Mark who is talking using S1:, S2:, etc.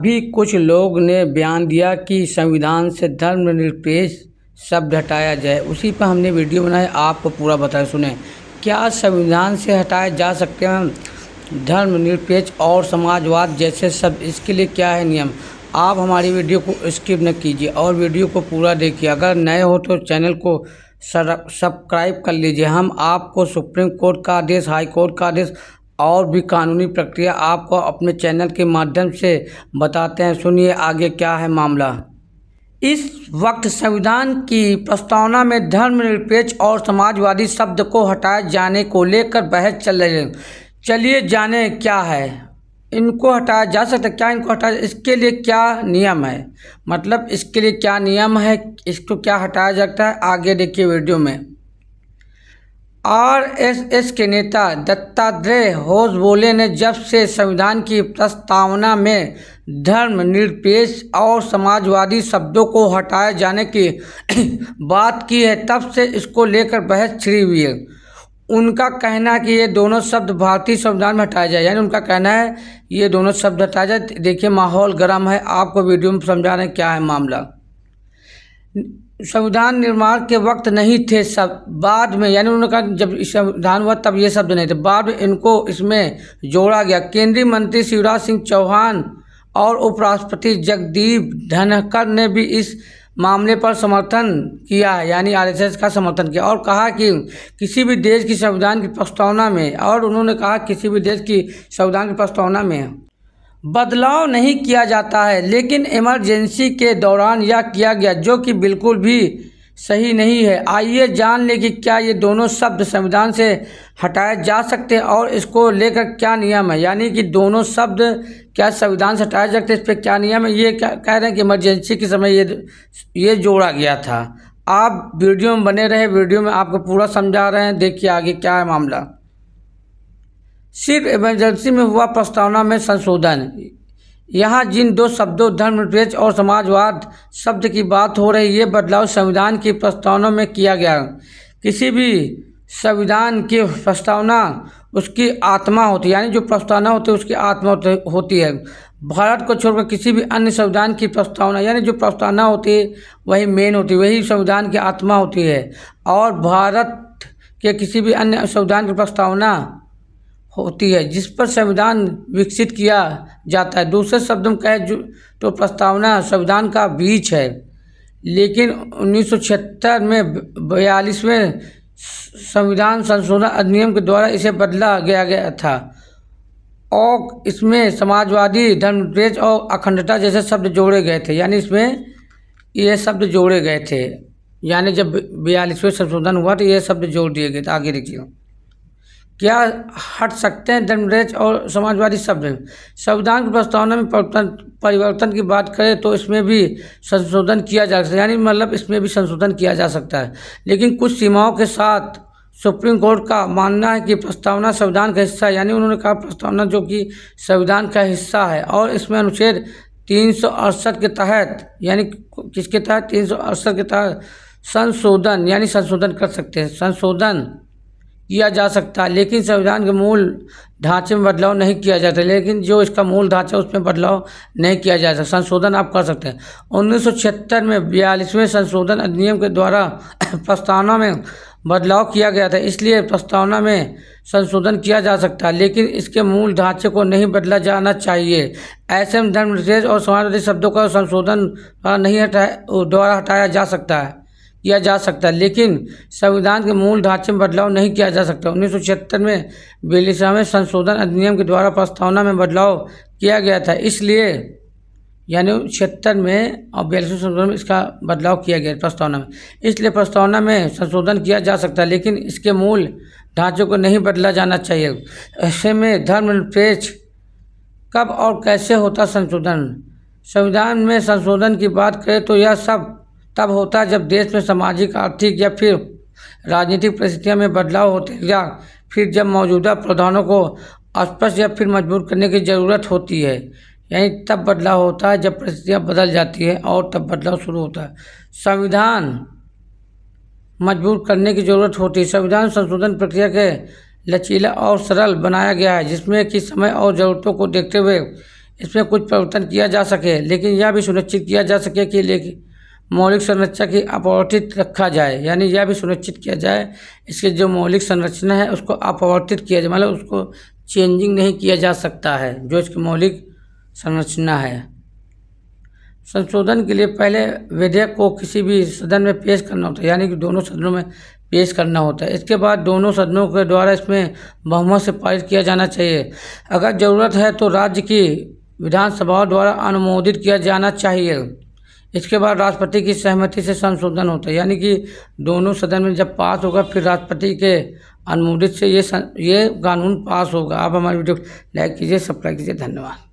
S1: अभी कुछ लोग ने बयान दिया कि संविधान से धर्मनिरपेक्ष शब्द हटाया जाए। उसी पर हमने वीडियो बनाया, आपको पूरा बताया, सुने। क्या संविधान से हटाए जा सकते हैं धर्मनिरपेक्ष और समाजवाद जैसे शब्द? इसके लिए क्या है नियम? आप हमारी वीडियो को स्किप न कीजिए और वीडियो को पूरा देखिए। अगर नए हो तो चैनल को सब्सक्राइब कर लीजिए। हम आपको सुप्रीम कोर्ट का आदेश, हाई कोर्ट का आदेश और भी कानूनी प्रक्रिया आपको अपने चैनल के माध्यम से बताते हैं। सुनिए आगे क्या है मामला। इस वक्त संविधान की प्रस्तावना में धर्मनिरपेक्ष और समाजवादी शब्द को हटाए जाने को लेकर बहस चल रही है। चलिए जाने क्या है, इनको हटाया जा सकता है क्या? इनको हटाया, इसके लिए क्या नियम है? मतलब इसके लिए क्या नियम है, इसको क्या हटाया जाता है, आगे देखिए वीडियो में। आरएसएस के नेता दत्तात्रेय होसबोले ने जब से संविधान की प्रस्तावना में धर्मनिरपेक्ष और समाजवादी शब्दों को हटाए जाने की बात की है, तब से इसको लेकर बहस छिड़ी हुई है। उनका कहना है कि ये दोनों शब्द भारतीय संविधान में हटाए जाए, यानी उनका कहना है ये दोनों शब्द हटाए जाए। देखिए माहौल गर्म है, आपको वीडियो में समझा रहे हैं क्या है मामला। संविधान निर्माण के वक्त नहीं थे सब, बाद में, यानी उन्होंने कहा जब संविधान हुआ तब ये शब्द नहीं थे, बाद में इनको इसमें जोड़ा गया। केंद्रीय मंत्री शिवराज सिंह चौहान और उपराष्ट्रपति जगदीप धनखड़ ने भी इस मामले पर समर्थन किया है, यानी आरएसएस का समर्थन किया, और कहा कि किसी भी देश की संविधान की प्रस्तावना में, और उन्होंने कहा किसी भी देश की संविधान की प्रस्तावना में बदलाव नहीं किया जाता है, लेकिन इमरजेंसी के दौरान यह किया गया, जो कि बिल्कुल भी सही नहीं है। आइए जान लें कि क्या ये दोनों शब्द संविधान से हटाए जा सकते हैं और इसको लेकर क्या नियम है, यानी कि दोनों शब्द क्या संविधान से हटाए जा सकते हैं, इस पर क्या नियम है। ये क्या कह रहे हैं कि इमरजेंसी के समय ये जोड़ा गया था। आप वीडियो में बने रहे, वीडियो में आपको पूरा समझा रहे हैं, देखिए आगे क्या है मामला। सिर्फ इमरजेंसी में हुआ प्रस्तावना में संशोधन। यहाँ जिन दो शब्दों धर्मनिरपेक्ष और समाजवाद शब्द की बात हो रही है, ये बदलाव संविधान की प्रस्तावना में किया गया। किसी भी संविधान की प्रस्तावना उसकी आत्मा होती है, यानी जो प्रस्तावना होती है उसकी आत्मा होती है। भारत को छोड़कर किसी भी अन्य संविधान की प्रस्तावना, यानी जो प्रस्तावना होती है वही मेन होती है, वही संविधान की आत्मा होती है। और भारत के किसी भी अन्य संविधान की प्रस्तावना होती है जिस पर संविधान विकसित किया जाता है। दूसरे शब्दों में कहे तो प्रस्तावना संविधान का बीज है, लेकिन 1976 में 42वें संविधान संशोधन अधिनियम के द्वारा इसे बदला गया था और इसमें समाजवादी, धर्मनिरपेक्ष और अखंडता जैसे शब्द जोड़े गए थे, यानी इसमें ये शब्द जोड़े गए थे। यानी जब 42वें संशोधन हुआ तो ये शब्द जोड़ दिए गए थे। आगे देखिए क्या हट सकते हैं धर्मनिरपेक्ष और समाजवादी शब्द? संविधान की प्रस्तावना में परिवर्तन की बात करें तो इसमें भी संशोधन किया जा सकता है, यानी मतलब इसमें भी संशोधन किया जा सकता है, लेकिन कुछ सीमाओं के साथ। सुप्रीम कोर्ट का मानना है कि प्रस्तावना संविधान का हिस्सा है, यानी उन्होंने कहा प्रस्तावना जो कि संविधान का हिस्सा है और इसमें अनुच्छेद 368 के तहत, यानी किसके तहत? 368 के तहत संशोधन, यानी संशोधन कर सकते हैं, संशोधन किया जा सकता है, लेकिन संविधान के मूल ढांचे में बदलाव नहीं किया जाता। लेकिन जो इसका मूल ढांचा उसमें बदलाव नहीं किया जा सकता, संशोधन आप कर सकते हैं। 1976 में 42वें संशोधन अधिनियम के द्वारा प्रस्तावना में बदलाव किया गया था, इसलिए प्रस्तावना में संशोधन किया जा सकता है, लेकिन इसके मूल ढांचे को नहीं बदला जाना चाहिए। ऐसे में धर्मनिरपेक्ष और समाजवादी शब्दों का संशोधन द्वारा हटाया जा सकता है, किया जा सकता है, लेकिन संविधान के मूल ढांचे में बदलाव नहीं किया जा सकता। 1976 में 42वें संशोधन अधिनियम के द्वारा प्रस्तावना में बदलाव किया गया था, इसलिए यानी 76 में और 42वें संशोधन में इसका बदलाव किया गया प्रस्तावना में, इसलिए प्रस्तावना में संशोधन किया जा सकता है, लेकिन इसके मूल ढांचे को नहीं बदला जाना चाहिए। ऐसे में धर्मनिरपेक्ष कब और कैसे होता संशोधन? संविधान में संशोधन की बात करें तो यह सब तब होता है जब देश में सामाजिक, आर्थिक या फिर राजनीतिक परिस्थितियों में बदलाव होते हैं, या फिर जब मौजूदा प्रावधानों को स्पष्ट या फिर मजबूत करने की ज़रूरत होती है, यानी तब बदलाव होता है जब परिस्थितियाँ बदल जाती है और तब बदलाव शुरू होता है। संविधान मजबूत करने की ज़रूरत होती है। संविधान संशोधन प्रक्रिया के लचीला और सरल बनाया गया है, जिसमें कि समय और ज़रूरतों को देखते हुए इसमें कुछ परिवर्तन किया जा सके, लेकिन यह भी सुनिश्चित किया जा सके कि मौलिक संरचना की अपरिवर्तित रखा जाए, यानी यह भी सुनिश्चित किया जाए इसकी जो मौलिक संरचना है उसको अपरिवर्तित किया जाए, मतलब उसको चेंजिंग नहीं किया जा सकता है जो इसकी मौलिक संरचना है। संशोधन के लिए पहले विधेयक को किसी भी सदन में पेश करना होता है, यानी कि दोनों सदनों में पेश करना होता है। इसके बाद दोनों सदनों के द्वारा इसमें बहुमत से पारित किया जाना चाहिए। अगर ज़रूरत है तो राज्य की विधानसभाओं द्वारा अनुमोदित किया जाना चाहिए। इसके बाद राष्ट्रपति की सहमति से संशोधन होता है, यानी कि दोनों सदन में जब पास होगा फिर राष्ट्रपति के अनुमोदित से ये कानून पास होगा। आप हमारी वीडियो लाइक कीजिए, सब्सक्राइब कीजिए। धन्यवाद।